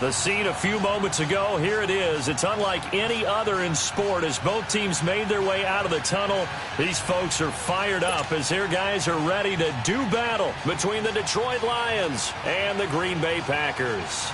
The scene a few moments ago, here it is. It's unlike any other in sport as both teams made their way out of the tunnel. These folks are fired up as their guys are ready to do battle between the Detroit Lions and the Green Bay Packers.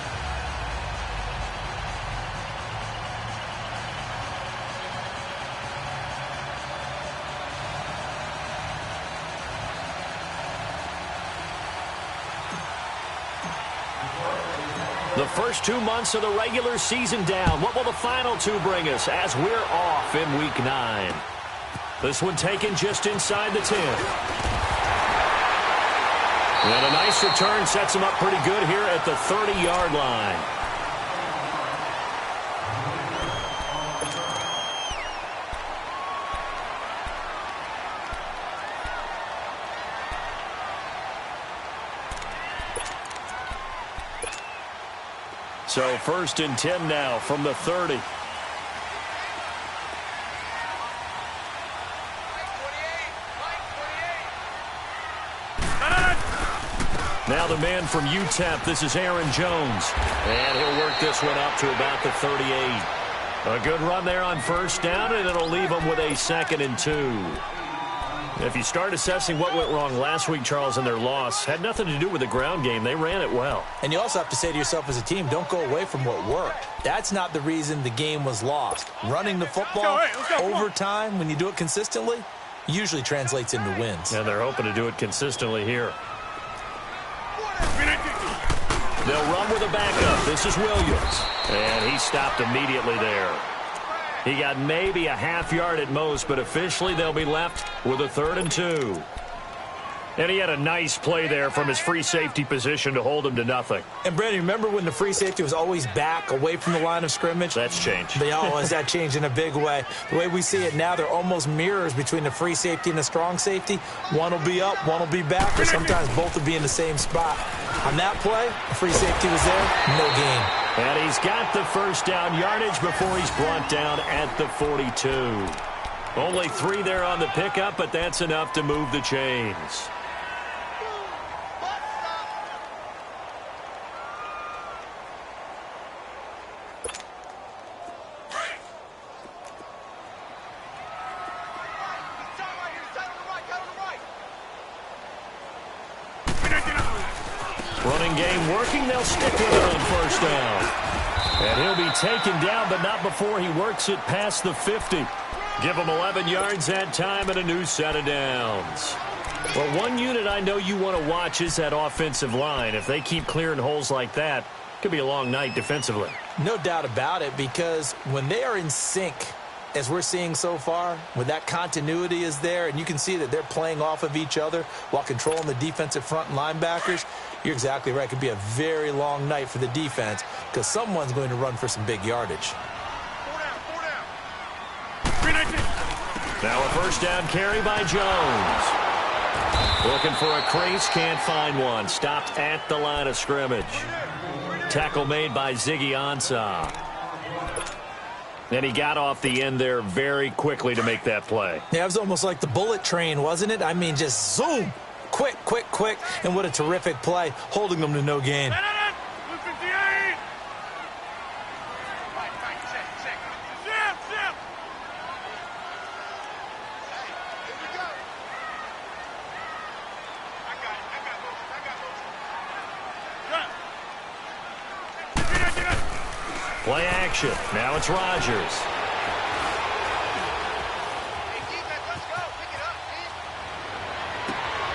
The first 2 months of the regular season down. What will the final two bring us as we're off in Week 9? This one taken just inside the 10. And a nice return sets him up pretty good here at the 30-yard line. So 1st and 10 now from the 30. Now the man from UTEP, this is Aaron Jones. And he'll work this one up to about the 38. A good run there on 1st down, and it'll leave him with a 2nd and 2. If you start assessing what went wrong last week, Charles, in their loss, had nothing to do with the ground game. They ran it well. And you also have to say to yourself as a team, don't go away from what worked. That's not the reason the game was lost. Running the football over time, when you do it consistently, usually translates into wins. And they're hoping to do it consistently here. They'll run with a backup. This is Williams. And he stopped immediately there. He got maybe a half yard at most, but officially they'll be left with a 3rd and 2. And he had a nice play there from his free safety position to hold him to nothing. And, Brandon, remember when the free safety was always back away from the line of scrimmage? That's changed. That changed in a big way. The way we see it now, they're almost mirrors between the free safety and the strong safety. One will be up, one will be back, or sometimes both will be in the same spot. On that play, the free safety was there, no gain. And he's got the 1st down yardage before he's brought down at the 42. Only 3 there on the pickup, but that's enough to move the chains. Running game working. They'll stick with it on 1st down. And he'll be taken down, but not before he works it past the 50. Give him 11 yards that time and a new set of downs. Well, one unit I know you want to watch is that offensive line. If they keep clearing holes like that, it could be a long night defensively. No doubt about it, because when they are in sync, as we're seeing so far, when that continuity is there, and you can see that they're playing off of each other while controlling the defensive front and linebackers, you're exactly right. It could be a very long night for the defense because someone's going to run for some big yardage. Now a 1st down carry by Jones. Looking for a crease, can't find one. Stopped at the line of scrimmage. Tackle made by Ziggy Ansah. And he got off the end there very quickly to make that play. Yeah, it was almost like the bullet train, wasn't it? I mean, just zoom. Quick, quick, quick. And what a terrific play, holding them to no gain. Play action. Now it's Rodgers.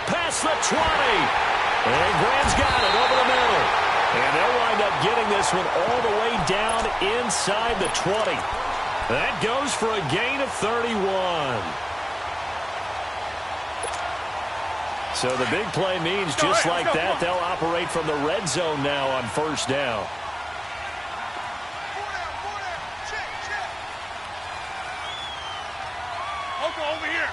Past the 20. And Graham's got it over the middle. And they'll wind up getting this one all the way down inside the 20. That goes for a gain of 31. So the big play means just like that, they'll operate from the red zone now on 1st down. Over here.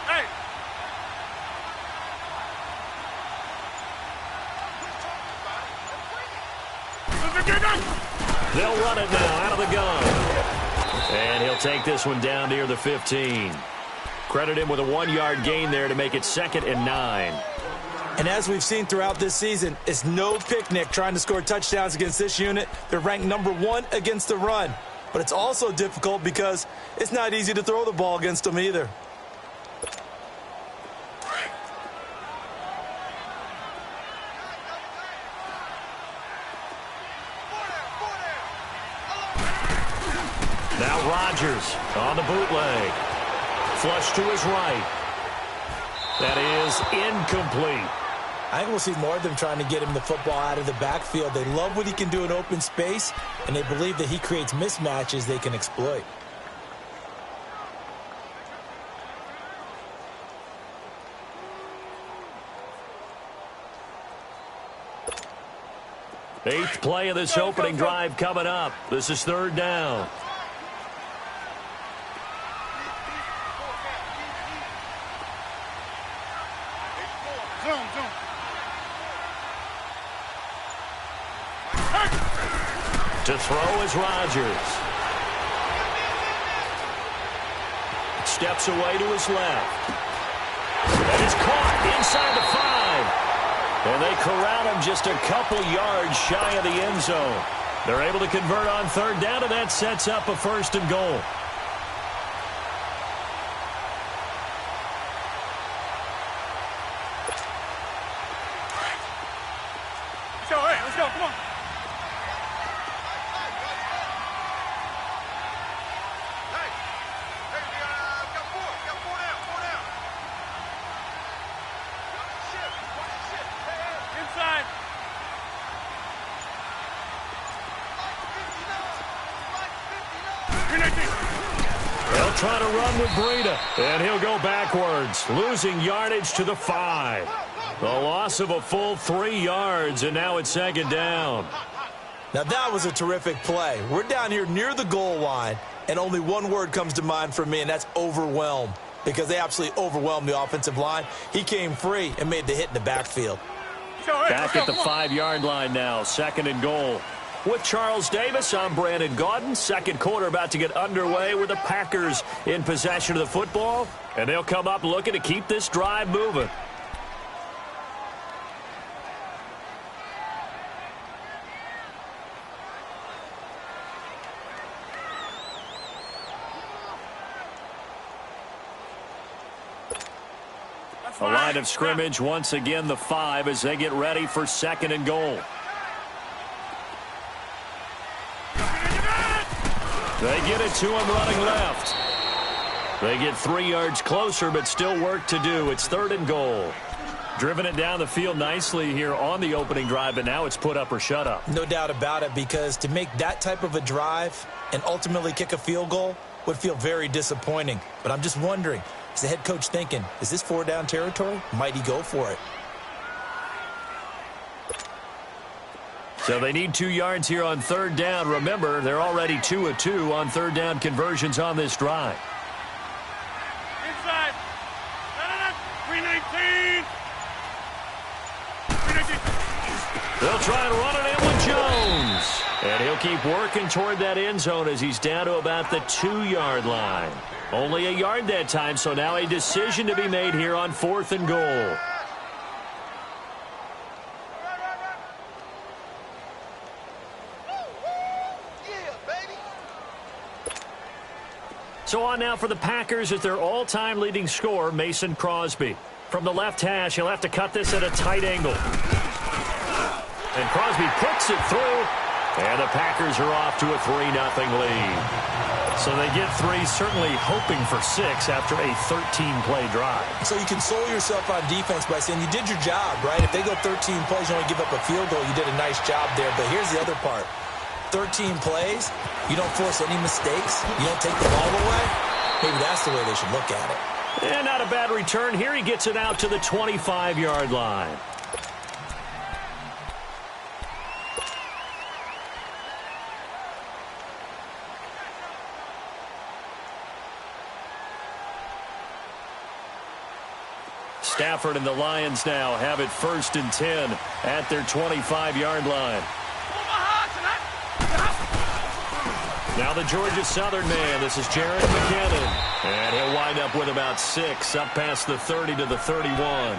Hey. They'll run it now out of the gun. And he'll take this one down near the 15. Credit him with a 1-yard gain there to make it 2nd and 9. And as we've seen throughout this season, it's no picnic trying to score touchdowns against this unit. They're ranked number 1 against the run. But it's also difficult because it's not easy to throw the ball against them either. Now Rodgers on the bootleg. Flush to his right. That is incomplete. I think we'll see more of them trying to get him the football out of the backfield. They love what he can do in open space, and they believe that he creates mismatches they can exploit. Eighth play of this opening drive coming up. This is 3rd down. To throw is Rodgers. Steps away to his left. And it's caught inside the 5. And they corral him just a couple yards shy of the end zone. They're able to convert on 3rd down, and that sets up a 1st and goal. Let's go, come on. They'll try to run with Breida, and he'll go backwards, losing yardage to the 5. The loss of a full 3 yards, and now it's 2nd down. Now that was a terrific play. We're down here near the goal line, and only one word comes to mind for me, and that's overwhelmed, because they absolutely overwhelmed the offensive line. He came free and made the hit in the backfield. Back at the 5-yard line now, 2nd and goal. With Charles Davis, I'm Brandon Gaudin. 2nd quarter about to get underway with the Packers in possession of the football, and they'll come up looking to keep this drive moving. A line of scrimmage, once again the 5 as they get ready for 2nd and goal. They get it to him running left. They get 3 yards closer, but still work to do. It's 3rd and goal. Driven it down the field nicely here on the opening drive, but now it's put up or shut up. No doubt about it, because to make that type of a drive and ultimately kick a field goal would feel very disappointing. But I'm just wondering, is the head coach thinking, is this 4-down territory? Might he go for it? So they need 2 yards here on 3rd down. Remember, they're already 2 of 2 on 3rd down conversions on this drive. Inside. 319. They'll try and run it in with Jones. And he'll keep working toward that end zone as he's down to about the 2-yard line. Only a yard that time, so now a decision to be made here on 4th and goal. So on now for the Packers is their all-time leading scorer, Mason Crosby. From the left hash, he'll have to cut this at a tight angle. And Crosby puts it through, and the Packers are off to a 3-0 lead. So they get 3, certainly hoping for 6 after a 13-play drive. So you console yourself on defense by saying you did your job, right? If they go 13 plays, you only give up a field goal, you did a nice job there. But here's the other part. 13 plays, you don't force any mistakes, you don't take the ball away. Maybe that's the way they should look at it. And not a bad return. Here he gets it out to the 25-yard line. Stafford and the Lions now have it 1st and 10 at their 25-yard line. Now the Georgia Southern man, this is Jared McKinnon. And he'll wind up with about 6, up past the 30 to the 31.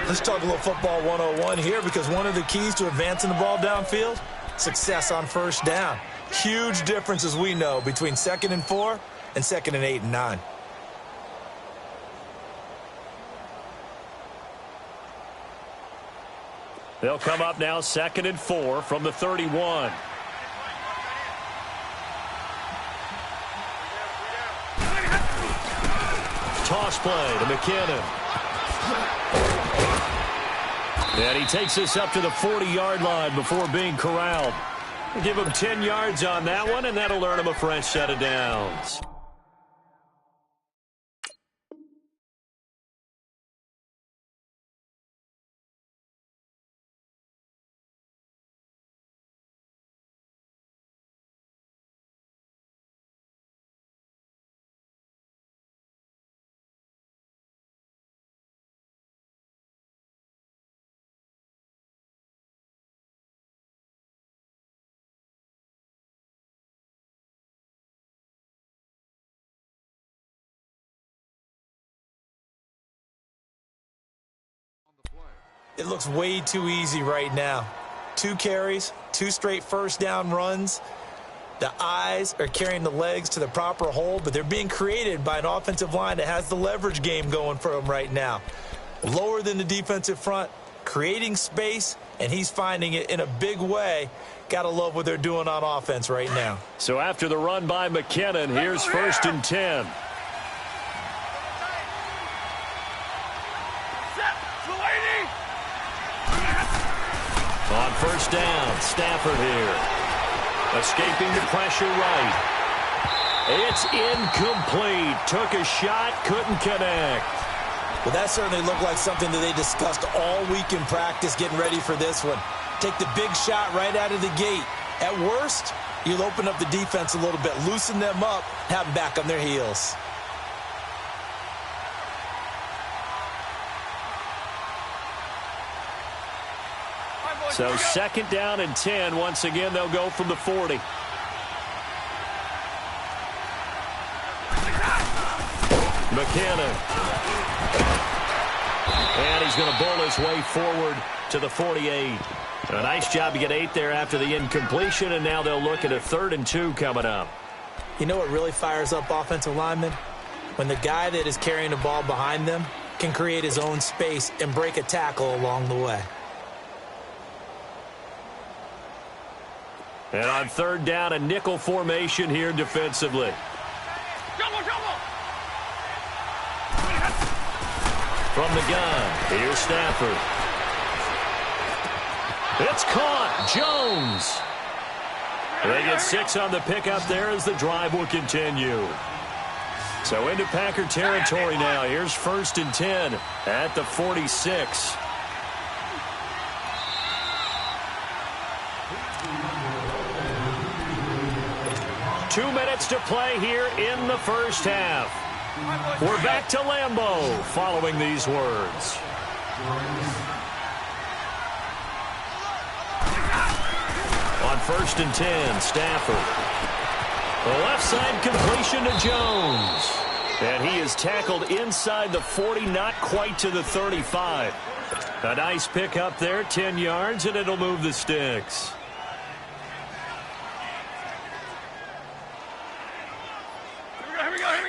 Let's talk a little football 101 here, because one of the keys to advancing the ball downfield, success on first down. Huge difference, as we know, between 2nd and 4 and 2nd and 8 and 9. They'll come up now 2nd and 4 from the 31. Toss play to McKinnon. And he takes this up to the 40-yard line before being corralled. Give him 10 yards on that one, and that'll earn him a fresh set of downs. It looks way too easy right now. 2 carries, 2 straight first down runs. The eyes are carrying the legs to the proper hole, but they're being created by an offensive line that has the leverage game going for them right now. Lower than the defensive front, creating space, and he's finding it in a big way. Gotta love what they're doing on offense right now. So after the run by McKinnon, here's 1st and 10. On first down, Stafford here. Escaping the pressure right. It's incomplete. Took a shot, couldn't connect. Well, that certainly looked like something that they discussed all week in practice getting ready for this one. Take the big shot right out of the gate. At worst, you'll open up the defense a little bit, loosen them up, have them back on their heels. So 2nd down and 10. Once again, they'll go from the 40. McKinnon. And he's going to bowl his way forward to the 48. A nice job to get 8 there after the incompletion, and now they'll look at a 3rd and 2 coming up. You know what really fires up offensive linemen? When the guy that is carrying the ball behind them can create his own space and break a tackle along the way. And on 3rd down, a nickel formation here defensively. From the gun, here's Stafford. It's caught. Jones. They get 6 on the pickup there as the drive will continue. So into Packer territory now. Here's 1st and 10 at the 46. Two minutes to play here in the first half. We're back to Lambeau following these words. On 1st and 10, Stafford. The left side completion to Jones. And he is tackled inside the 40, not quite to the 35. A nice pick up there, 10 yards, and it'll move the sticks.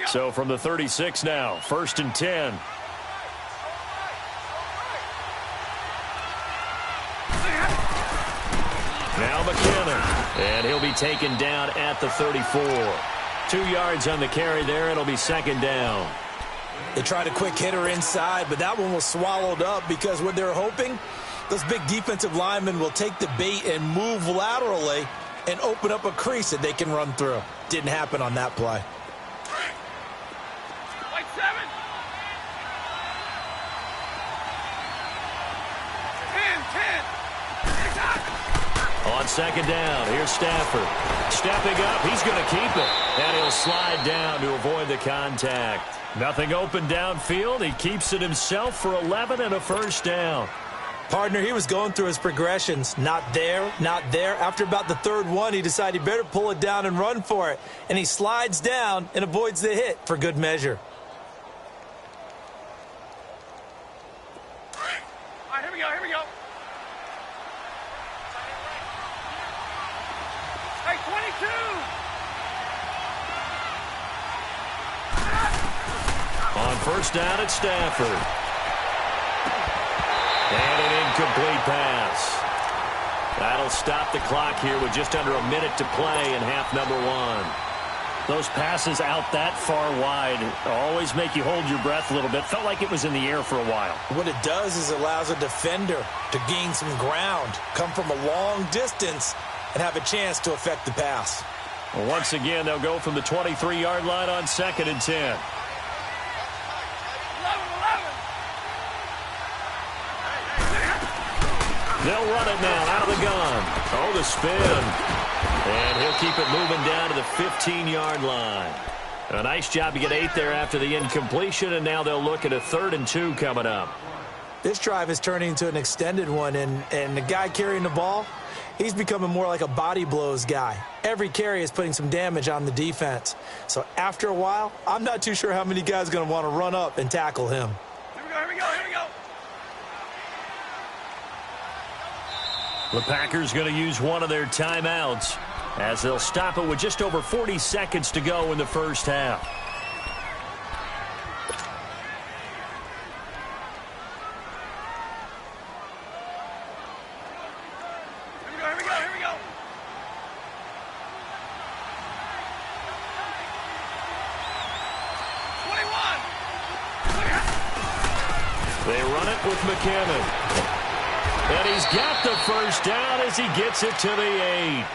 So from the 36 now, 1st and 10. Now McKinnon, and he'll be taken down at the 34. 2 yards on the carry there. It'll be 2nd down. They tried a quick hitter inside, but that one was swallowed up because what they're hoping, those big defensive linemen will take the bait and move laterally and open up a crease that they can run through. Didn't happen on that play. On 2nd down, here's Stafford. Stepping up, he's going to keep it. And he'll slide down to avoid the contact. Nothing open downfield. He keeps it himself for 11 and a first down. Partner, he was going through his progressions. Not there, not there. After about the third one, he decided he better pull it down and run for it. And he slides down and avoids the hit for good measure. All right, here we go, here we go. Hey, 22! On first down at Stafford. And an incomplete pass. That'll stop the clock here with just under a minute to play in half number one. Those passes out that far wide always make you hold your breath a little bit. Felt like it was in the air for a while. What it does is allows a defender to gain some ground, come from a long distance, and have a chance to affect the pass. Well, once again, they'll go from the 23-yard line on 2nd and 10. They'll run it now out of the gun. Oh, the spin. And he'll keep it moving down to the 15-yard line. A nice job to get 8 there after the incompletion, and now they'll look at a 3rd and 2 coming up. This drive is turning into an extended one, and the guy carrying the ball, he's becoming more like a body blows guy. Every carry is putting some damage on the defense. So after a while, I'm not too sure how many guys are going to want to run up and tackle him. Here we go, here we go, here we go. The Packers going to use one of their timeouts as they'll stop it with just over 40 seconds to go in the first half. Here we go, here we go, here we go. They run it with McKinnon. And he's got the first down as he gets it to the 8.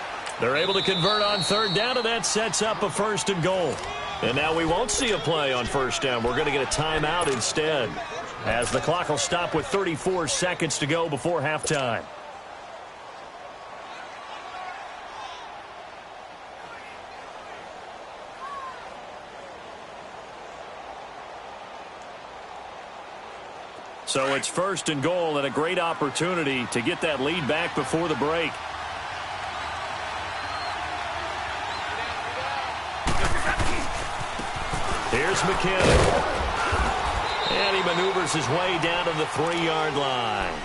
They're able to convert on 3rd down, and that sets up a 1st and goal. And now we won't see a play on 1st down. We're going to get a timeout instead, as the clock will stop with 34 seconds to go before halftime. So it's 1st and goal, and a great opportunity to get that lead back before the break. Here's McKinnon. And he maneuvers his way down to the 3-yard line.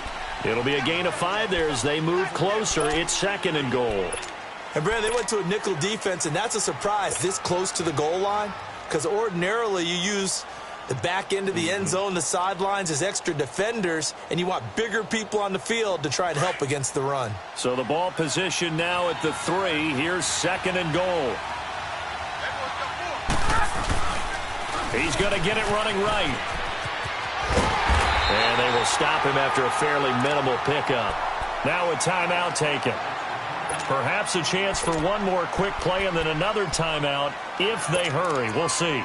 It'll be a gain of 5 there as they move closer. It's 2nd and goal. And, Brad, they went to a nickel defense, and that's a surprise this close to the goal line, because ordinarily you use the back end of the end zone, the sidelines as extra defenders, and you want bigger people on the field to try and help against the run. So the ball position now at the 3. Here's 2nd and goal. He's going to get it running right. And they will stop him after a fairly minimal pickup. Now a timeout taken. Perhaps a chance for one more quick play and then another timeout if they hurry. We'll see.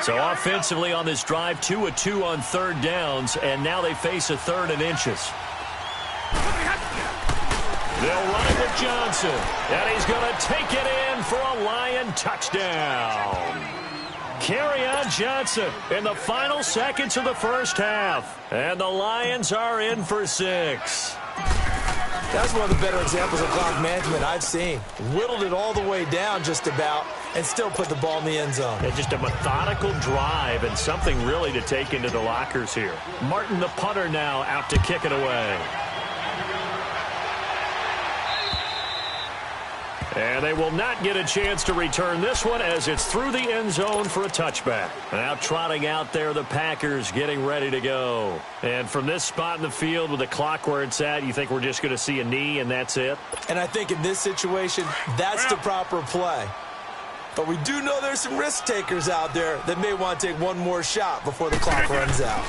So offensively on this drive, 2 of 2 on 3rd downs, and now they face a 3rd and inches. They'll run it with Johnson, and he's going to take it in for a Lion touchdown. Kerryon Johnson in the final seconds of the first half, and the Lions are in for 6. That's one of the better examples of clock management I've seen. Whittled it all the way down just about and still put the ball in the end zone. And just a methodical drive and something really to take into the lockers here. Martin, the punter, now out to kick it away. And they will not get a chance to return this one as it's through the end zone for a touchback. Now trotting out there, the Packers getting ready to go. And from this spot in the field with the clock where it's at, you think we're just going to see a knee and that's it? And I think in this situation, that's the proper play. But we do know there's some risk takers out there that may want to take one more shot before the clock runs out.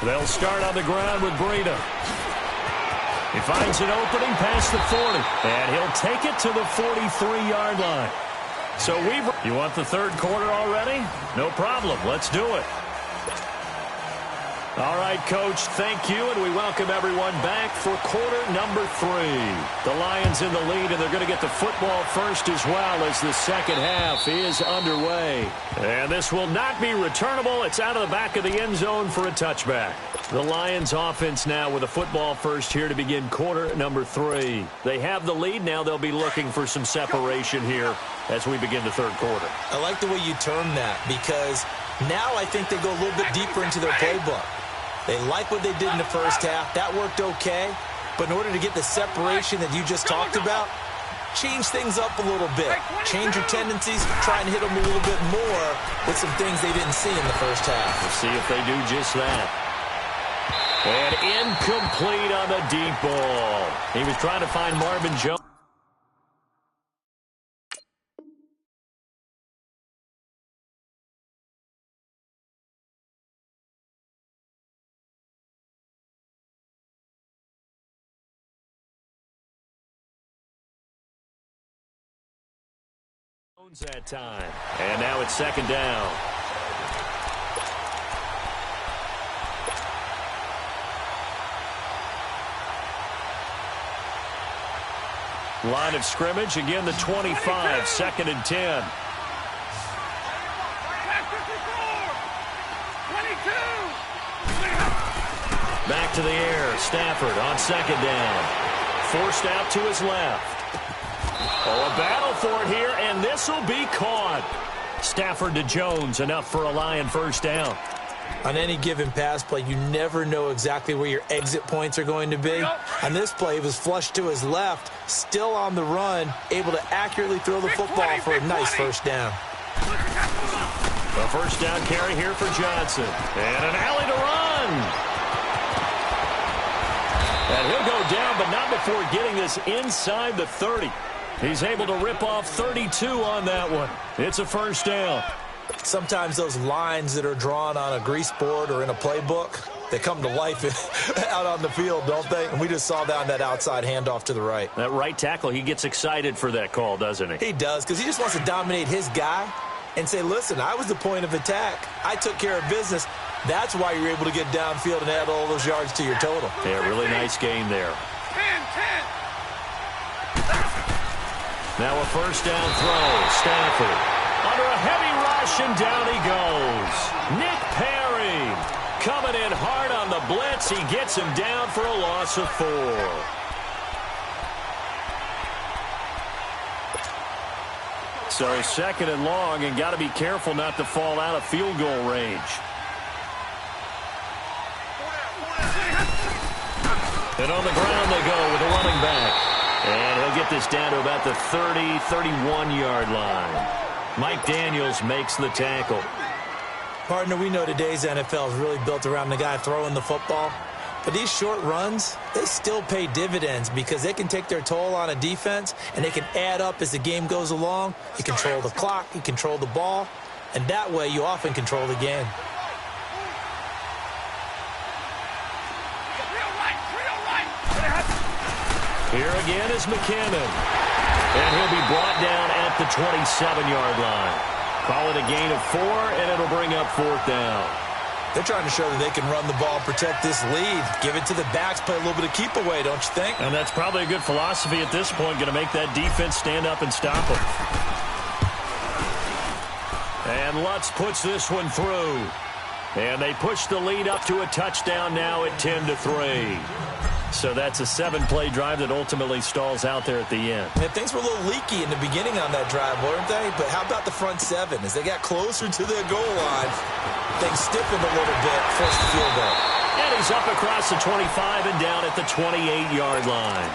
They'll start on the ground with Breida. He finds an opening past the 40, and he'll take it to the 43-yard line. So you want the 3rd quarter already? No problem. Let's do it. All right, Coach, thank you, and we welcome everyone back for quarter number 3. The Lions in the lead, and they're going to get the football first as well as the second half is underway. And this will not be returnable. It's out of the back of the end zone for a touchback. The Lions offense now with a football first here to begin quarter number 3. They have the lead. Now they'll be looking for some separation here as we begin the third quarter. I like the way you term that because now I think they go a little bit deeper into their playbook. They like what they did in the first half. That worked okay. But in order to get the separation that you just talked about, change things up a little bit. Change your tendencies. Try and hit them a little bit more with some things they didn't see in the first half. We'll see if they do just that. And incomplete on the deep ball. He was trying to find Marvin Jones. That time. And now it's second down. Line of scrimmage, again the 25, second and 10. 22. Back to the air, Stafford on second down. Forced out to his left. Oh, a battle for it here, and this will be caught. Stafford to Jones, enough for a Lion first down. On any given pass play, you never know exactly where your exit points are going to be. On this play, it was flushed to his left, still on the run, able to accurately throw the football for a nice first down. A first down carry here for Johnson. And an alley to run. And he'll go down, but not before getting this inside the 30. He's able to rip off 32 on that one. It's a first down. Sometimes those lines that are drawn on a grease board or in a playbook, they come to life out on the field, don't they? And we just saw that on that outside handoff to the right. That right tackle, he gets excited for that call, doesn't he? He does, because he just wants to dominate his guy and say, listen, I was the point of attack. I took care of business. That's why you're able to get downfield and add all those yards to your total. Yeah, really nice game there. 10. Now a first down throw. Stafford under a heavy rush, and down he goes. Nick Perry coming in hard on the blitz. He gets him down for a loss of 4. So second and long, and got to be careful not to fall out of field goal range. And on the ground they go with a running back. And he'll get this down to about the 30, 31-yard line. Mike Daniels makes the tackle. Partner, we know today's NFL is really built around the guy throwing the football. But these short runs, they still pay dividends because they can take their toll on a defense and they can add up as the game goes along. You control the clock, you control the ball, and that way you often control the game. Here again is McKinnon. And he'll be brought down at the 27-yard line. Call it a gain of 4, and it'll bring up fourth down. They're trying to show that they can run the ball and protect this lead. Give it to the backs, play a little bit of keep away, don't you think? And that's probably a good philosophy at this point, going to make that defense stand up and stop them. And Lutz puts this one through. And they push the lead up to a touchdown now at 10-3. So that's a 7-play drive that ultimately stalls out there at the end. And things were a little leaky in the beginning on that drive, weren't they? But how about the front 7? As they got closer to their goal line, things stiffened a little bit, forced the field goal. And he's up across the 25 and down at the 28-yard line.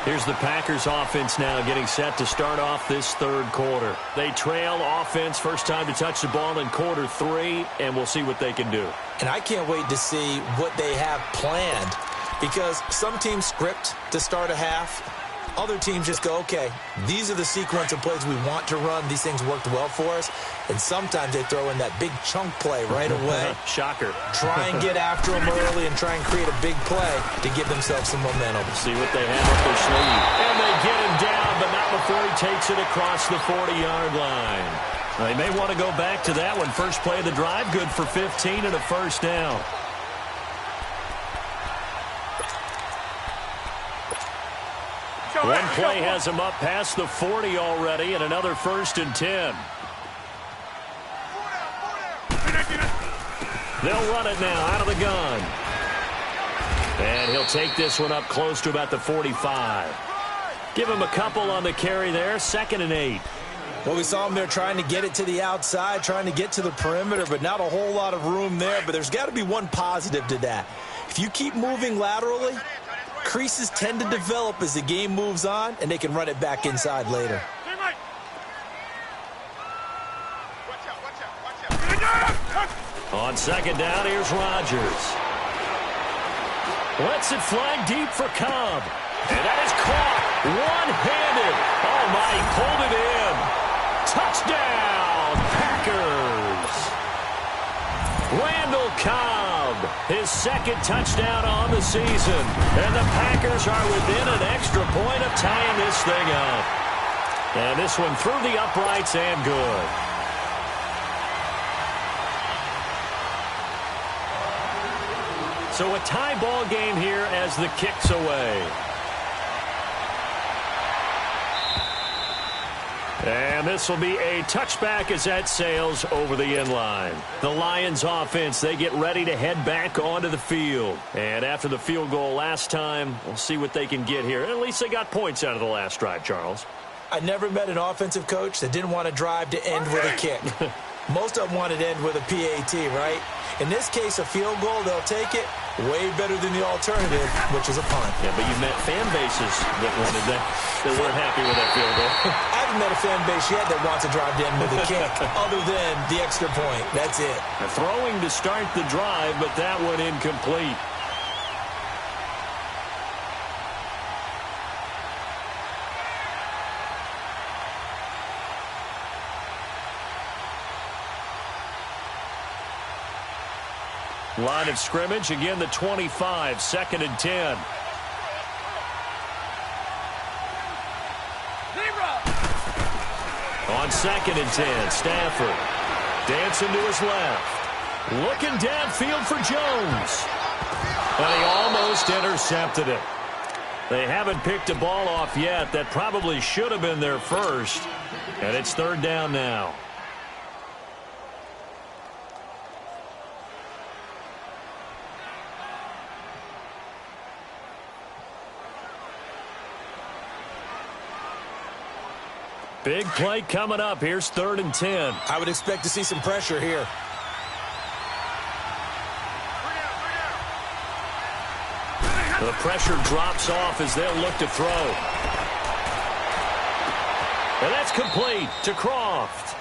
Here's the Packers offense now getting set to start off this third quarter. They trail offense, first time to touch the ball in quarter 3, and we'll see what they can do. And I can't wait to see what they have planned. Because some teams script to start a half. Other teams just go, okay, these are the sequence of plays we want to run. These things worked well for us. And sometimes they throw in that big chunk play right away. Shocker. Try and get after them early and try and create a big play to give themselves some momentum. See what they have up their sleeve. And they get him down, but not before he takes it across the 40-yard line. They may want to go back to that one. First play of the drive, good for 15 and a first down. One play has him up past the 40 already, and another 1st and 10. They'll run it now out of the gun. And he'll take this one up close to about the 45. Give him a couple on the carry there, 2nd and 8. Well, we saw him there trying to get it to the outside, trying to get to the perimeter, but not a whole lot of room there. But there's got to be one positive to that. If you keep moving laterally, creases tend to develop as the game moves on, and they can run it back inside later. On 2nd down, here's Rodgers. Lets it fly deep for Cobb. And that is caught one-handed. Oh, my, he pulled it in. Touchdown, Packers. Randall Cobb, his 2nd touchdown on the season. And the Packers are within an extra point of tying this thing up. And this one through the uprights and good. So a tie ball game here as the kick's away. And this will be a touchback as that sails over the end line. The Lions offense, they get ready to head back onto the field. And after the field goal last time, we'll see what they can get here. At least they got points out of the last drive, Charles. I never met an offensive coach that didn't want to drive to end with a kick. Most of them wanted to end with a PAT, right? In this case, a field goal, they'll take it. Way better than the alternative, which is a punt. Yeah, but you met fan bases that wanted that weren't happy with that field goal. I haven't met a fan base yet that wants to drive to end with a kick, other than the extra point. That's it. Throwing to start the drive, but that one incomplete. Line of scrimmage, again the 25, 2nd and 10. On 2nd and 10, Stafford dancing to his left. Looking downfield for Jones. And he almost intercepted it. They haven't picked a ball off yet. That probably should have been their first. And it's 3rd down now. Big play coming up. Here's 3rd and 10. I would expect to see some pressure here. The pressure drops off as they'll look to throw. And that's complete to Croft.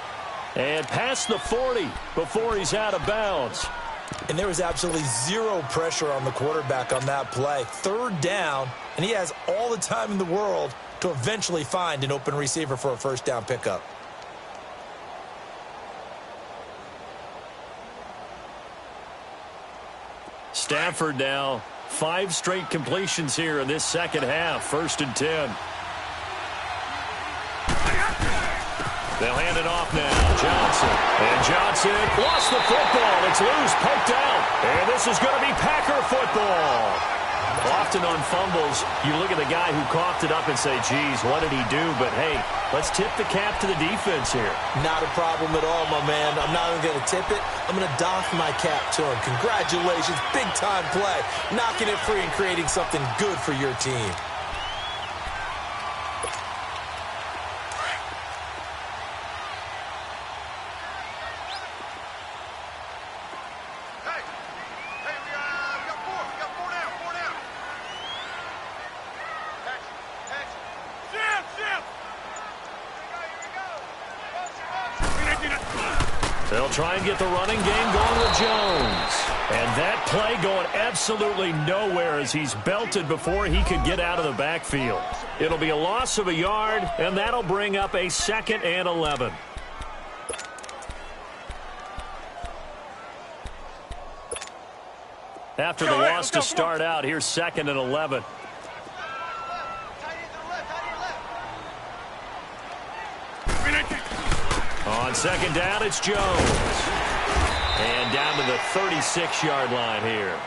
And past the 40 before he's out of bounds. And there was absolutely zero pressure on the quarterback on that play. 3rd down, and he has all the time in the world to eventually find an open receiver for a 1st down pickup. Stafford now 5 straight completions here in this 2nd half. 1st and 10. They'll hand it off now. Johnson. And Johnson lost the football. It's loose, poked out. And this is going to be Packer football. Often on fumbles, you look at the guy who coughed it up and say, geez, what did he do? But, hey, let's tip the cap to the defense here. Not a problem at all, my man. I'm not even going to tip it. I'm going to doff my cap to him. Congratulations. Big-time play. Knocking it free and creating something good for your team. They'll try and get the running game going with Jones. And that play going absolutely nowhere as he's belted before he could get out of the backfield. It'll be a loss of a yard, and that'll bring up a 2nd and 11. After the loss to start out, here's 2nd and 11. On 2nd down, it's Jones. And down to the 36-yard line here.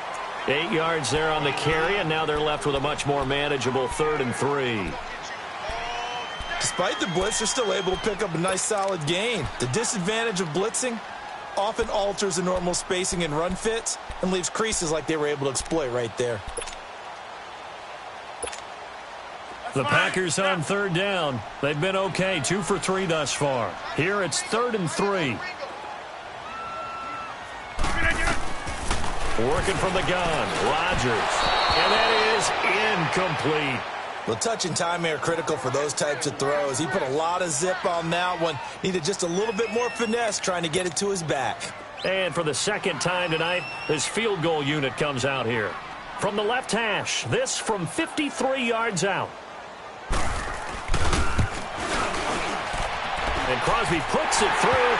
8 yards there on the carry, and now they're left with a much more manageable 3rd and 3. Despite the blitz, they're still able to pick up a nice solid gain. The disadvantage of blitzing often alters the normal spacing and run fits and leaves creases like they were able to exploit right there. The Packers on third down. They've been okay, 2 for 3 thus far. Here it's 3rd and 3. Working from the gun, Rodgers. And that is incomplete. Well, touch and timing are critical for those types of throws. He put a lot of zip on that one. Needed just a little bit more finesse trying to get it to his back. And for the second time tonight, this field goal unit comes out here. From the left hash, this from 53 yards out. And Crosby puts it through,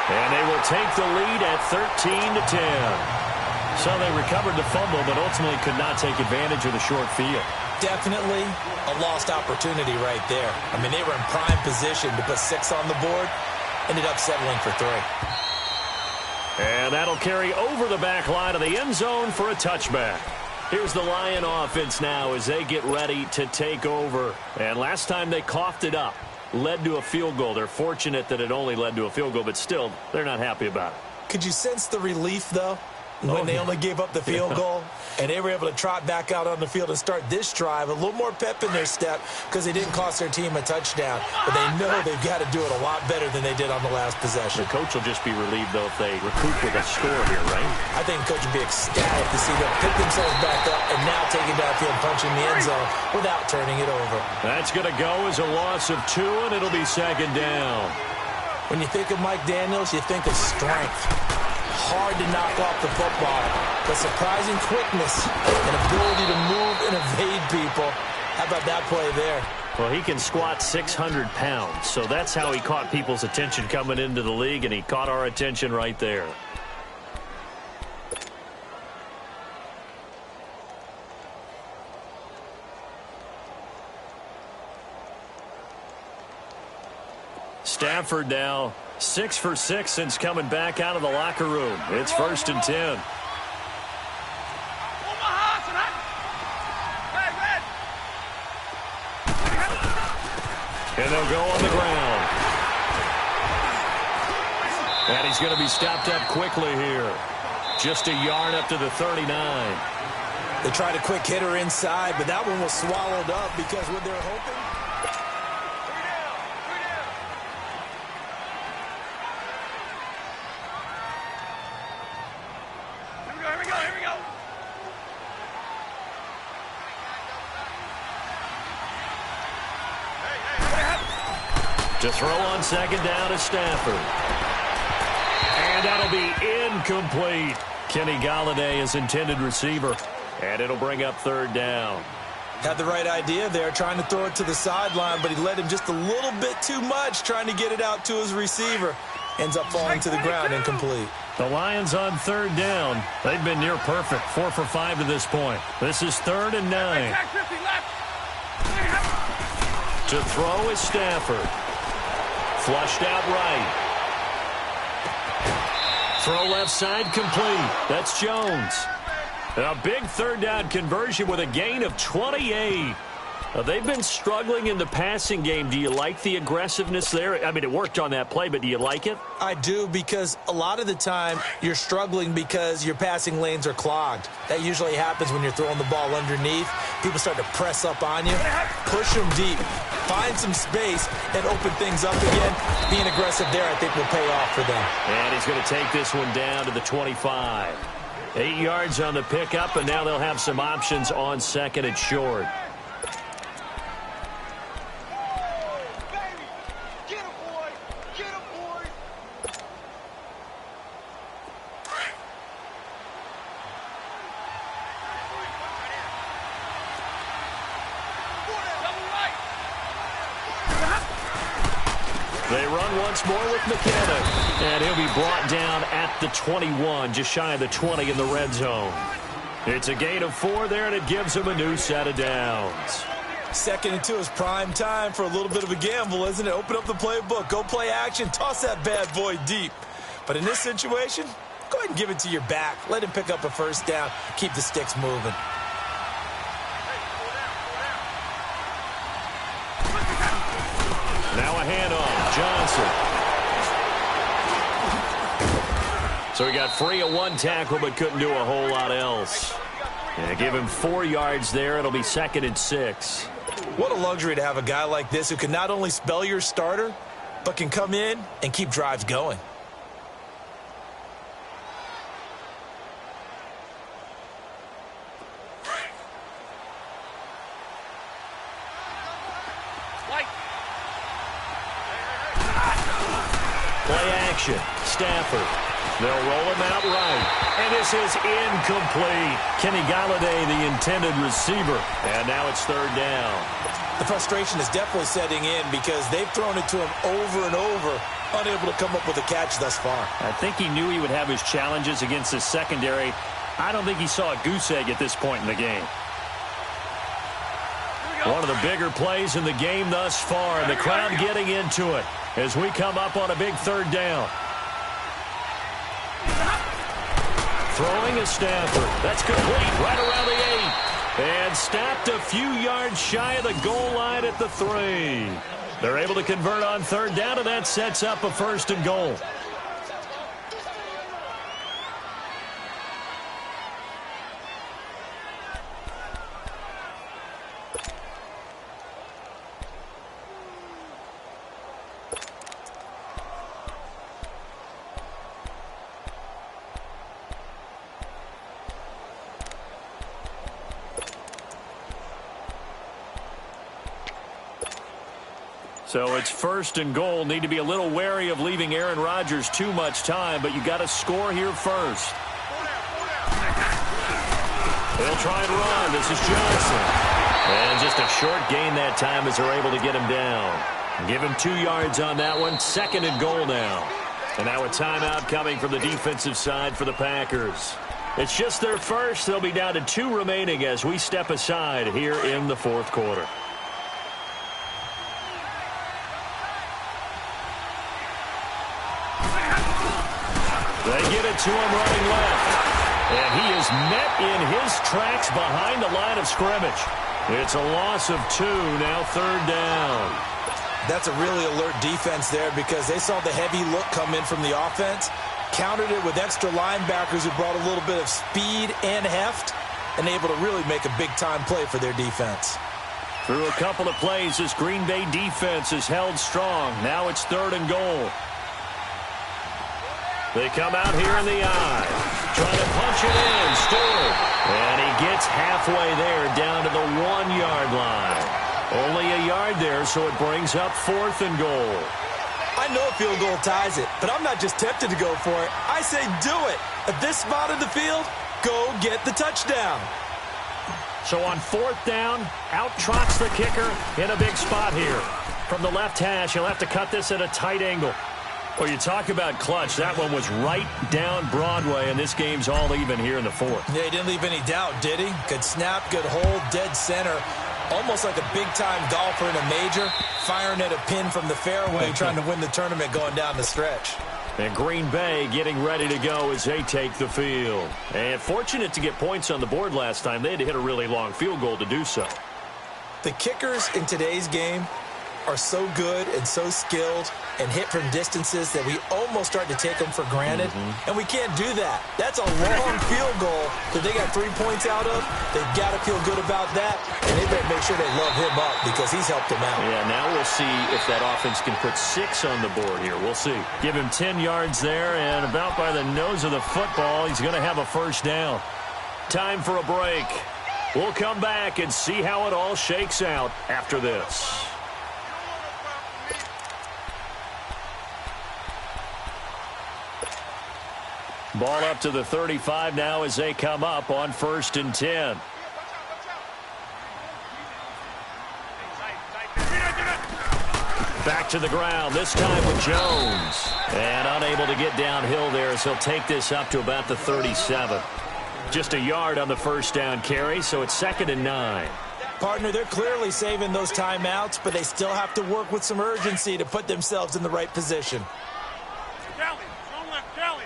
and they will take the lead at 13-10. So they recovered the fumble, but ultimately could not take advantage of the short field. Definitely a lost opportunity right there. I mean, they were in prime position to put 6 on the board. Ended up settling for 3. And that'll carry over the back line of the end zone for a touchback. Here's the Lion offense now as they get ready to take over. And last time they coughed it up, led to a field goal. They're fortunate that it only led to a field goal, but still, they're not happy about it. Could you sense the relief, though, when they only gave up the field goal and they were able to trot back out on the field and start this drive? A little more pep in their step because they didn't cost their team a touchdown. But they know they've got to do it a lot better than they did on the last possession. The coach will just be relieved, though, if they recoup with a score here, right? I think the coach would be ecstatic to see them pick themselves back up and now taking downfield, punching the end zone without turning it over. That's going to go as a loss of 2, and it'll be 2nd down. When you think of Mike Daniels, you think of strength. Hard to knock off the football, but surprising quickness and ability to move and evade people. How about that play there? Well, he can squat 600 pounds, so that's how he caught people's attention coming into the league, and he caught our attention right there. Stafford now 6 for 6 since coming back out of the locker room. It's 1st and 10. And they'll go on the ground. And he's going to be stopped up quickly here. Just a yard up to the 39. They tried a quick hitter inside, but that one was swallowed up because what they're hoping. To throw on 2nd down is Stafford. And that'll be incomplete. Kenny Golladay is intended receiver. And it'll bring up 3rd down. Had the right idea there, trying to throw it to the sideline, but he led him just a little bit too much, trying to get it out to his receiver. Ends up falling to the ground, incomplete. The Lions on 3rd down. They've been near perfect, 4 for 5 to this point. This is 3rd and 9. To throw is Stafford. Flushed out right. Throw left side complete. That's Jones. A big 3rd down conversion with a gain of 28. They've been struggling in the passing game. Do you like the aggressiveness there? I mean, it worked on that play, but do you like it? I do, because a lot of the time you're struggling because your passing lanes are clogged. That usually happens when you're throwing the ball underneath. People start to press up on you. Push them deep. Find some space and open things up again. Being aggressive there, I think, will pay off for them. And he's going to take this one down to the 25. 8 yards on the pickup, and now they'll have some options on 2nd and short. They run once more with McKinnon, and he'll be brought down at the 21, just shy of the 20 in the red zone. It's a gain of 4 there, and it gives him a new set of downs. 2nd and 2 is prime time for a little bit of a gamble, isn't it? Open up the playbook, go play action, toss that bad boy deep. But in this situation, go ahead and give it to your back. Let him pick up a 1st down, keep the sticks moving. So he got free of one tackle but couldn't do a whole lot else. Yeah, give him 4 yards there. It'll be 2nd and 6. What a luxury to have a guy like this who can not only spell your starter, but can come in and keep drives going. Play action. Stafford. They'll roll him out right. And this is incomplete. Kenny Galladay, the intended receiver. And now it's 3rd down. The frustration is definitely setting in because they've thrown it to him over and over, unable to come up with a catch thus far. I think he knew he would have his challenges against his secondary. I don't think he saw a goose egg at this point in the game. One of the bigger plays in the game thus far, and the crowd getting into it as we come up on a big 3rd down. Throwing a Stafford. That's complete right around the 8. And stopped a few yards shy of the goal line at the 3. They're able to convert on 3rd down, and that sets up a 1st and goal. So it's 1st and goal. Need to be a little wary of leaving Aaron Rodgers too much time, but you got to score here first. They'll try and run. This is Johnson. And just a short gain that time as they're able to get him down. Give him 2 yards on that one. 2nd and goal now. And now a timeout coming from the defensive side for the Packers. It's just their first. They'll be down to 2 remaining as we step aside here in the 4th quarter. They get it to him running left. And he is met in his tracks behind the line of scrimmage. It's a loss of 2, now 3rd down. That's a really alert defense there because they saw the heavy look come in from the offense, countered it with extra linebackers who brought a little bit of speed and heft, and able to really make a big-time play for their defense. Through a couple of plays, this Green Bay defense is held strong. Now it's 3rd and goal. They come out here in the eye. Trying to punch it in. Stewart. And he gets halfway there down to the 1-yard line. Only a yard there, so it brings up 4th and goal. I know a field goal ties it, but I'm not just tempted to go for it. I say do it. At this spot of the field, go get the touchdown. So on 4th down, out trots the kicker in a big spot here. From the left hash, he'll have to cut this at a tight angle. Well, you talk about clutch. That one was right down Broadway, and this game's all even here in the 4th. Yeah, he didn't leave any doubt, did he? Good snap, good hold, dead center. Almost like a big-time golfer in a major, firing at a pin from the fairway, trying to win the tournament going down the stretch. And Green Bay getting ready to go as they take the field. And fortunate to get points on the board last time. They had to hit a really long field goal to do so. The kickers in today's game are so good and so skilled and hit from distances that we almost start to take them for granted. And we can't do that. That's a long field goal that they got 3 points out of. They've got to feel good about that, and they better make sure they love him up because he's helped them out. Yeah, now we'll see if that offense can put 6 on the board here. We'll see. Give him 10 yards there, and about by the nose of the football, he's going to have a 1st down. Time for a break. We'll come back and see how it all shakes out after this. Ball up to the 35 now as they come up on 1st and 10. Back to the ground, this time with Jones. And unable to get downhill there as he'll take this up to about the 37. Just a yard on the 1st down carry, so it's 2nd and 9. Partner, they're clearly saving those timeouts, but they still have to work with some urgency to put themselves in the right position. Kelly, zone left, Kelly.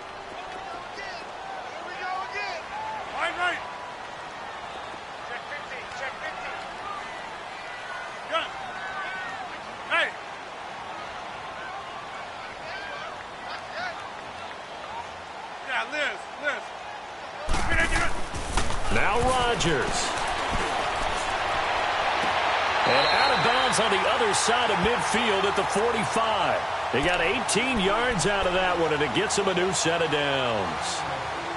Here we go again. Line right. Check 15, check 15. Gun. Hey. Yeah, Liz. Now Rodgers. And out of bounds on the other side of midfield at the 45. They got 18 yards out of that one, and it gets them a new set of downs.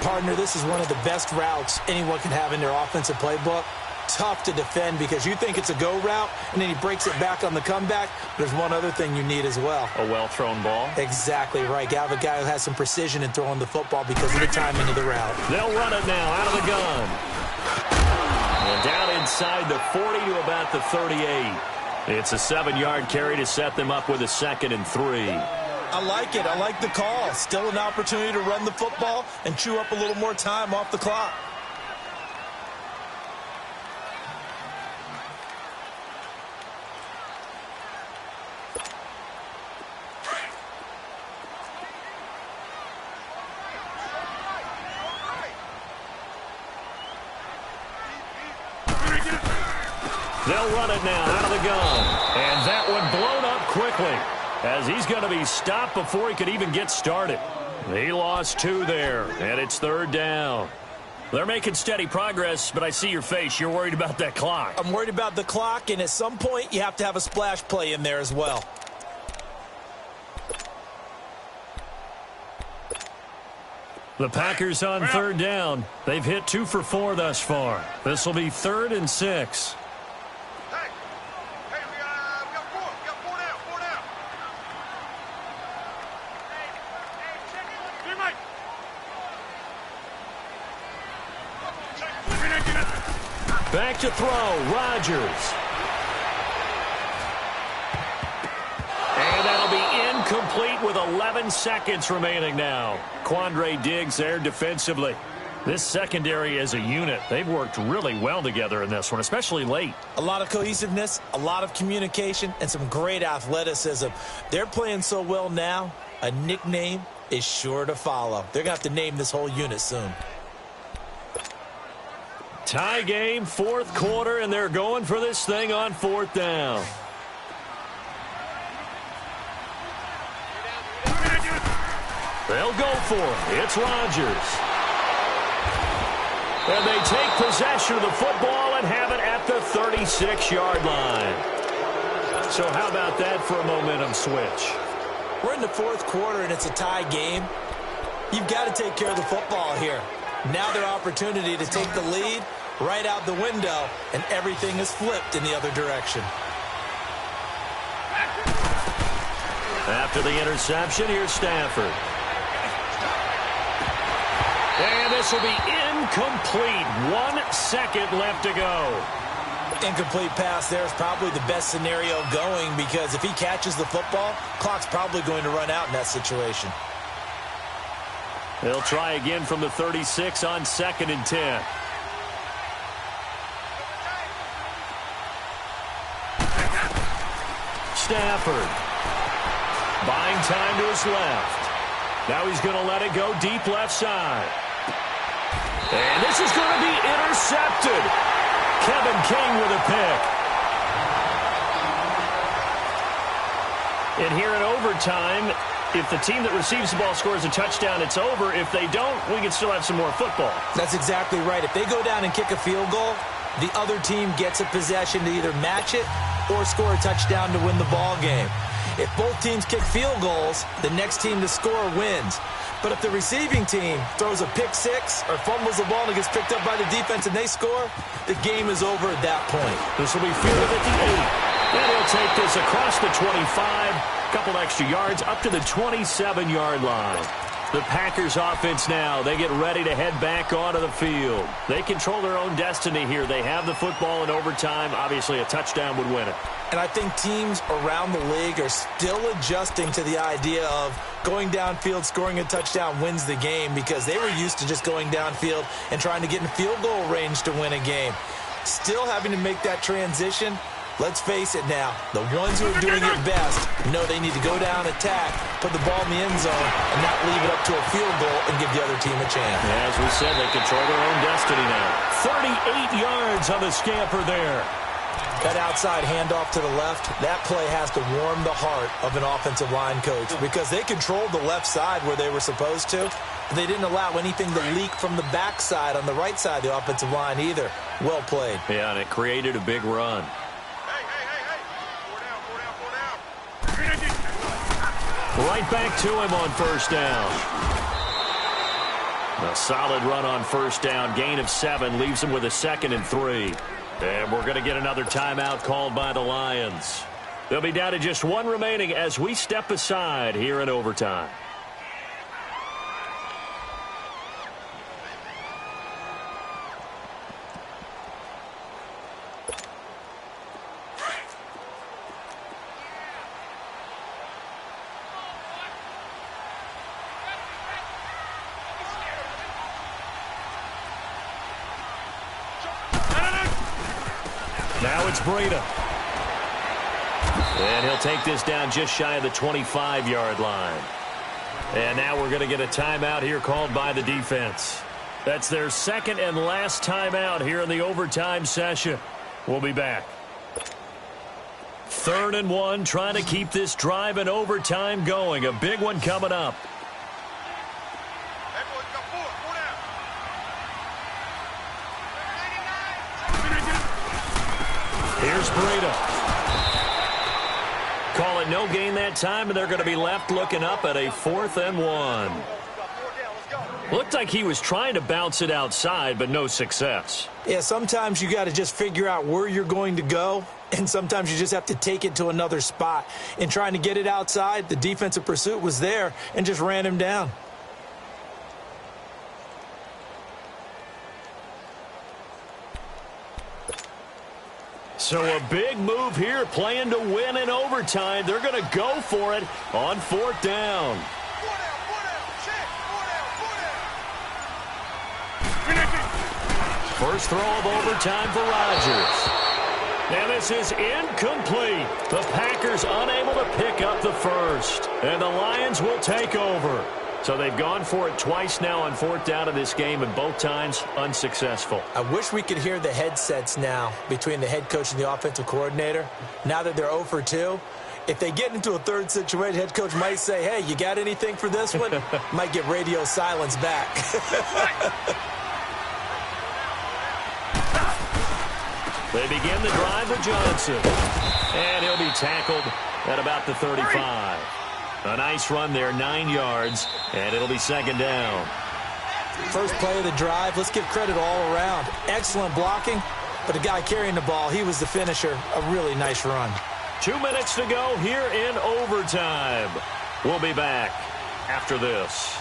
Partner, this is one of the best routes anyone can have in their offensive playbook. Tough to defend because you think it's a go route, and then he breaks it back on the comeback. There's one other thing you need as well. A well-thrown ball. Exactly right. You have a guy who has some precision in throwing the football because of the timing of the route. They'll run it now out of the gun. And down inside the 40 to about the 38. It's a 7-yard carry to set them up with a 2nd and 3. I like it. I like the call. Still an opportunity to run the football and chew up a little more time off the clock. They'll run it now out of the gun. And that one blown up quickly as he's going to be stopped before he could even get started. He lost 2 there, and it's 3rd down. They're making steady progress, but I see your face. You're worried about that clock. I'm worried about the clock, and at some point you have to have a splash play in there as well. The Packers on 3rd down. They've hit 2 for 4 thus far. This will be 3rd and 6. Back to throw, Rodgers. And that'll be incomplete with 11 seconds remaining now. Quandre Diggs there defensively. This secondary as a unit, they've worked really well together in this one, especially late. A lot of cohesiveness, a lot of communication, and some great athleticism. They're playing so well now, a nickname is sure to follow. They're going to have to name this whole unit soon. Tie game, 4th quarter, and they're going for this thing on 4th down. They'll go for it. It's Rodgers. And they take possession of the football and have it at the 36-yard line. So how about that for a momentum switch? We're in the 4th quarter, and it's a tie game. You've got to take care of the football here. Now their opportunity to take the lead right out the window, and everything is flipped in the other direction. After the interception, here's Stafford. And this will be incomplete. 1 second left to go. Incomplete pass there is probably the best scenario going because if he catches the football, clock's probably going to run out in that situation. They'll try again from the 36 on 2nd and 10. Stafford. Buying time to his left. Now he's going to let it go deep left side. And this is going to be intercepted. Kevin King with a pick. And here in overtime, if the team that receives the ball scores a touchdown, it's over. If they don't, we can still have some more football. That's exactly right. If they go down and kick a field goal, the other team gets a possession to either match it or score a touchdown to win the ball game. If both teams kick field goals, the next team to score wins. But if the receiving team throws a pick six or fumbles the ball and it gets picked up by the defense and they score, the game is over at that point. This will be fielded at the 8. And he'll take this across the 25, a couple extra yards up to the 27-yard line. The Packers offense now, they get ready to head back onto the field. They control their own destiny here. They have the football in overtime. Obviously, a touchdown would win it. And I think teams around the league are still adjusting to the idea of going downfield, scoring a touchdown wins the game because they were used to just going downfield and trying to get in field goal range to win a game. Still having to make that transition. Let's face it now, the ones who are doing it best know they need to go down, attack, put the ball in the end zone, and not leave it up to a field goal and give the other team a chance. As we said, they control their own destiny now. 38 yards on the scamper there. That outside handoff to the left, that play has to warm the heart of an offensive line coach because they controlled the left side where they were supposed to, but they didn't allow anything to leak from the backside on the right side of the offensive line either. Well played. Yeah, and it created a big run. Hey. 4 down. Right back to him on first down. A solid run on first down. Gain of 7 leaves him with a 2nd and 3. And we're going to get another timeout called by the Lions. They'll be down to just 1 remaining as we step aside here in overtime. Now it's Breida. And he'll take this down just shy of the 25-yard line. And now we're going to get a timeout here called by the defense. That's their 2nd and last timeout here in the overtime session. We'll be back. 3rd and 1, trying to keep this drive in overtime going. A big one coming up. Hey, boys, got 4 down. Here's Breida. Call it no gain that time, and they're going to be left looking up at a 4th and 1. Looked like he was trying to bounce it outside, but no success. Yeah, sometimes you got to just figure out where you're going to go, and sometimes you just have to take it to another spot. In trying to get it outside, the defensive pursuit was there and just ran him down. So a big move here, playing to win in overtime. They're going to go for it on 4th down. 4 down. Check. 4 down. First throw of overtime for Rodgers. And this is incomplete. The Packers unable to pick up the first. And the Lions will take over. So they've gone for it twice now on 4th down in this game, and both times unsuccessful. I wish we could hear the headsets now between the head coach and the offensive coordinator. Now that they're 0 for 2, if they get into a third situation, head coach might say, hey, you got anything for this one? Might get radio silence back. They begin the drive with Johnson. And he'll be tackled at about the 35. A nice run there, 9 yards, and it'll be 2nd down. First play of the drive, let's give credit all around. Excellent blocking, but the guy carrying the ball, he was the finisher. A really nice run. 2 minutes to go here in overtime. We'll be back after this.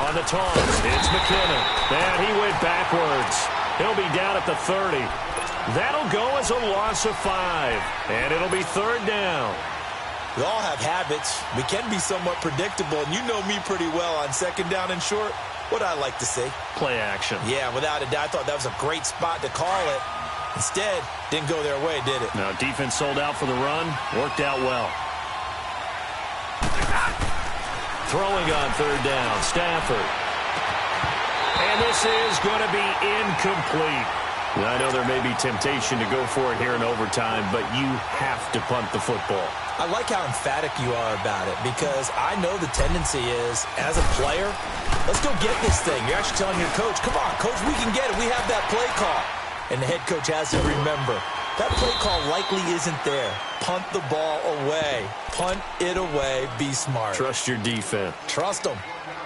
On the toss, it's McKinnon. And he went backwards. He'll be down at the 30. That'll go as a loss of 5. And it'll be 3rd down. We all have habits. We can be somewhat predictable, and you know me pretty well on 2nd down and short. What I like to see. Play action. Yeah, without a doubt. I thought that was a great spot to call it. Instead, didn't go their way, did it? Now, defense sold out for the run. Worked out well. Throwing on 3rd down, Stafford. And this is going to be incomplete. I know there may be temptation to go for it here in overtime, but you have to punt the football. I like how emphatic you are about it, because I know the tendency is, as a player, let's go get this thing. You're actually telling your coach, come on, coach, we can get it. We have that play call. And the head coach has to remember, that play call likely isn't there. Punt the ball away. Punt it away. Be smart. Trust your defense. Trust them.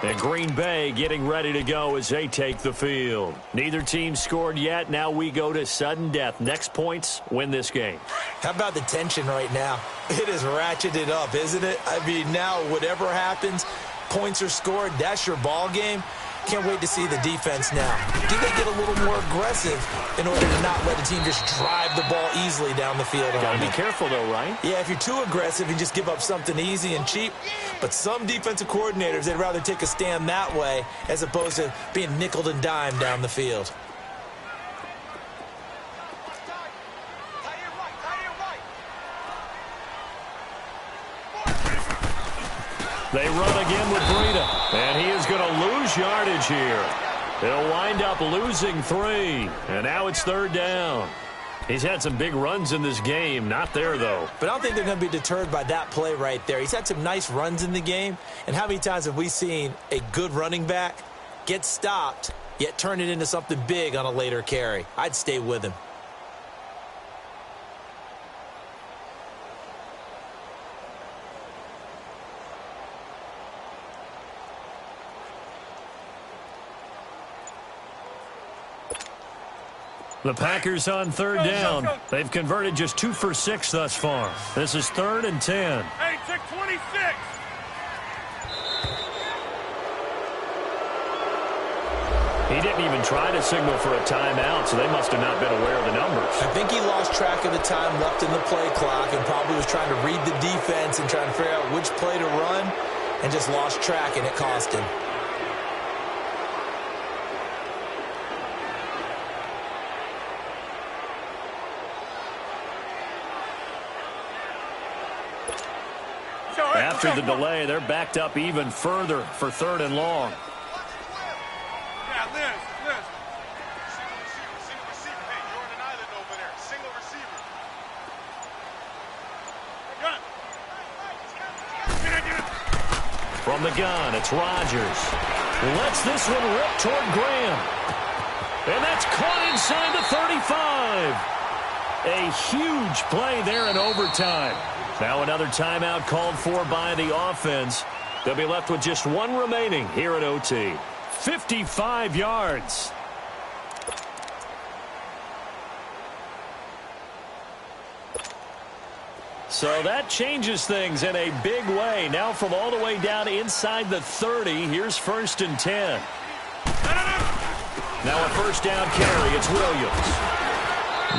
And Green Bay getting ready to go as they take the field. Neither team scored yet. Now we go to sudden death. Next points win this game. How about the tension right now? It is ratcheted up, isn't it? I mean, now whatever happens, points are scored. That's your ball game. Can't wait to see the defense now. Do they get a little more aggressive in order to not let a team just drive the ball easily down the field? Got to be careful, though, right? Yeah, if you're too aggressive, you just give up something easy and cheap. But some defensive coordinators, they'd rather take a stand that way as opposed to being nickeled and dimed down the field. They run again with Breida, and he is going to lose yardage here. He'll wind up losing 3, and now it's 3rd down. He's had some big runs in this game. Not there, though. But I don't think they're going to be deterred by that play right there. He's had some nice runs in the game, and how many times have we seen a good running back get stopped, yet turn it into something big on a later carry? I'd stay with him. The Packers on 3rd down. They've converted just 2 for 6 thus far. This is 3rd and 10. Hey, check 26. He didn't even try to signal for a timeout, so they must have not been aware of the numbers. I think he lost track of the time left in the play clock and probably was trying to read the defense and trying to figure out which play to run and just lost track, and it cost him. After the delay, they're backed up even further for 3rd and long. Yeah, Liz. Single receiver. Hey, you're on an island over there. Single receiver. Gun. From the gun, it's Rodgers. Lets this one rip toward Graham. And that's caught inside the 35. A huge play there in overtime. Now another timeout called for by the offense. They'll be left with just 1 remaining here at OT. 55 yards. So that changes things in a big way. Now from all the way down inside the 30, here's 1st and 10. Now a 1st down carry, it's Williams.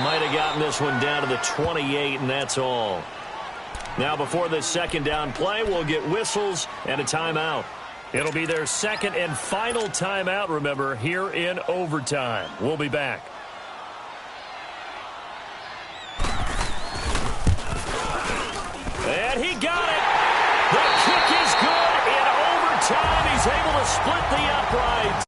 Might have gotten this one down to the 28, and that's all. Now before this 2nd down play, we'll get whistles and a timeout. It'll be their 2nd and final timeout, remember, here in overtime. We'll be back. And he got it. The kick is good in overtime. He's able to split the uprights.